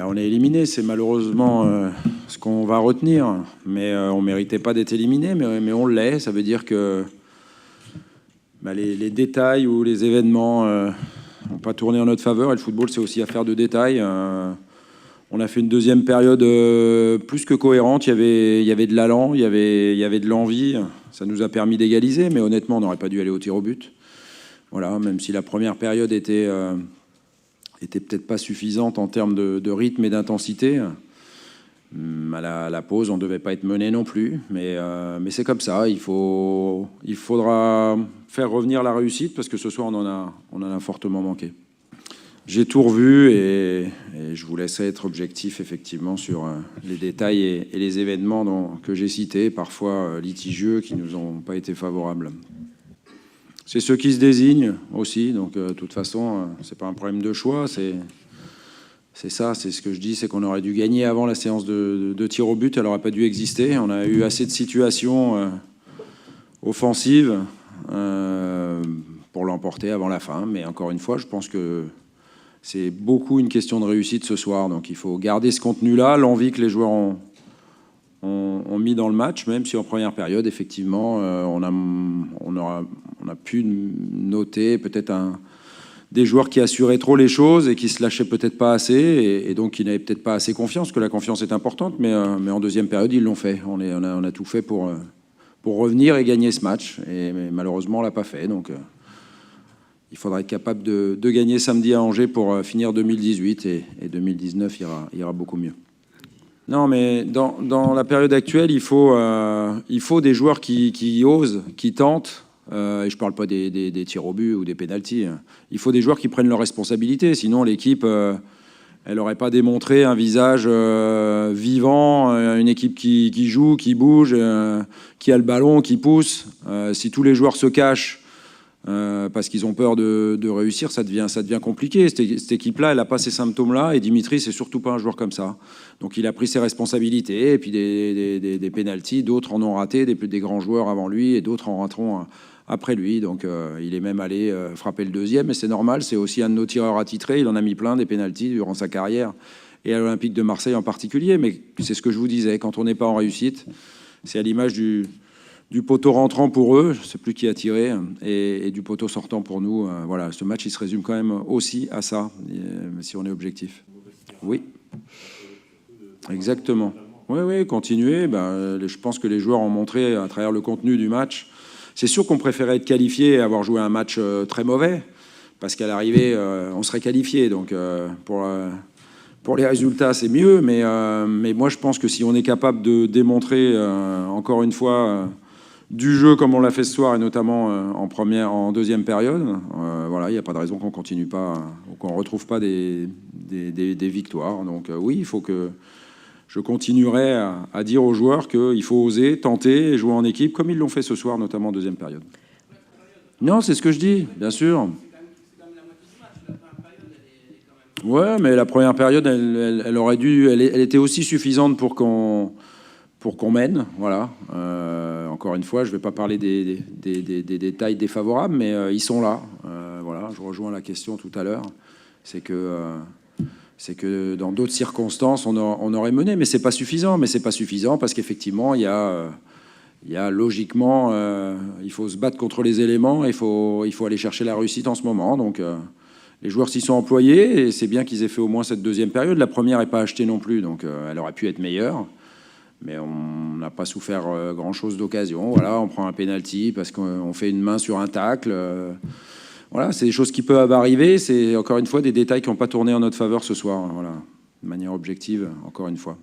Ben, on est éliminé, c'est malheureusement ce qu'on va retenir. Mais on ne méritait pas d'être éliminé, mais on l'est. Ça veut dire que les détails ou les événements n'ont pas tourné en notre faveur. Et le football, c'est aussi affaire de détails. On a fait une deuxième période plus que cohérente. Il y avait de l'allant, il y avait de l'envie. Ça nous a permis d'égaliser, mais honnêtement, on n'aurait pas dû aller au tir au but. Voilà, même si la première période était peut-être pas suffisante en termes de rythme et d'intensité. À la pause, on ne devait pas être mené non plus, mais c'est comme ça. Il faudra faire revenir la réussite parce que ce soir, on en a fortement manqué. J'ai tout revu et je vous laisserai être objectif effectivement sur les détails et les événements que j'ai cités, parfois litigieux, qui nous ont pas été favorables. C'est ceux qui se désignent aussi, donc de toute façon, c'est pas un problème de choix, c'est ça, c'est ce que je dis, c'est qu'on aurait dû gagner avant la séance de tir au but, elle n'aurait pas dû exister. On a eu assez de situations offensives pour l'emporter avant la fin, mais encore une fois, je pense que c'est beaucoup une question de réussite ce soir, donc il faut garder ce contenu-là, l'envie que les joueurs ont mis dans le match, même si en première période, effectivement, on a pu noter peut-être des joueurs qui assuraient trop les choses et qui se lâchaient peut-être pas assez, et donc qui n'avaient peut-être pas assez confiance, parce que la confiance est importante, mais en deuxième période, ils l'ont fait. On a tout fait pour revenir et gagner ce match, mais malheureusement, on l'a pas fait, donc il faudra être capable de gagner samedi à Angers pour finir 2018, et 2019 ira beaucoup mieux. Non, mais dans la période actuelle, il faut des joueurs qui osent, qui tentent. Et je ne parle pas des tirs au but ou des pénaltys. Il faut des joueurs qui prennent leurs responsabilités. Sinon, l'équipe, elle n'aurait pas démontré un visage vivant, une équipe qui joue, qui bouge, qui a le ballon, qui pousse. Si tous les joueurs se cachent parce qu'ils ont peur de réussir, ça devient compliqué. Cette équipe-là, elle n'a pas ces symptômes-là, et Dimitri, c'est surtout pas un joueur comme ça. Donc il a pris ses responsabilités, et puis des pénaltys, d'autres en ont raté, des grands joueurs avant lui, et d'autres en rateront après lui. Donc il est même allé frapper le deuxième, et c'est normal, c'est aussi un de nos tireurs attitrés, il en a mis plein des pénaltys durant sa carrière, et à l'Olympique de Marseille en particulier, mais c'est ce que je vous disais, quand on n'est pas en réussite, c'est à l'image du poteau rentrant pour eux, je ne sais plus qui a tiré, et du poteau sortant pour nous. Voilà, ce match, il se résume quand même aussi à ça, si on est objectif. Oui, exactement. Oui, continuer. Je pense que les joueurs ont montré à travers le contenu du match. C'est sûr qu'on préférait être qualifié et avoir joué un match très mauvais, parce qu'à l'arrivée, on serait qualifié. Donc, pour les résultats, c'est mieux. Mais moi, je pense que si on est capable de démontrer, encore une fois, du jeu comme on l'a fait ce soir, et notamment en deuxième période, voilà, il n'y a pas de raison qu'on continue pas ou qu'on retrouve pas des victoires. Donc oui, il faut que je continuerai à dire aux joueurs qu'il faut oser, tenter et jouer en équipe comme ils l'ont fait ce soir, notamment en deuxième période. Non, c'est ce que je dis, bien sûr. Ouais, mais la première période, elle aurait dû, elle était aussi suffisante pour qu'on mène, voilà. Encore une fois, je ne vais pas parler des détails défavorables, mais ils sont là. Voilà, je rejoins la question tout à l'heure. C'est que dans d'autres circonstances, on aurait mené, mais c'est pas suffisant. Mais c'est pas suffisant parce qu'effectivement, il y a logiquement, il faut se battre contre les éléments. Il faut aller chercher la réussite en ce moment. Donc, les joueurs s'y sont employés, et c'est bien qu'ils aient fait au moins cette deuxième période. La première n'est pas achetée non plus, donc elle aurait pu être meilleure. Mais on n'a pas souffert grand-chose d'occasion. Voilà, on prend un penalty parce qu'on fait une main sur un tacle. Voilà, c'est des choses qui peuvent arriver. C'est encore une fois des détails qui n'ont pas tourné en notre faveur ce soir. Voilà, de manière objective, encore une fois.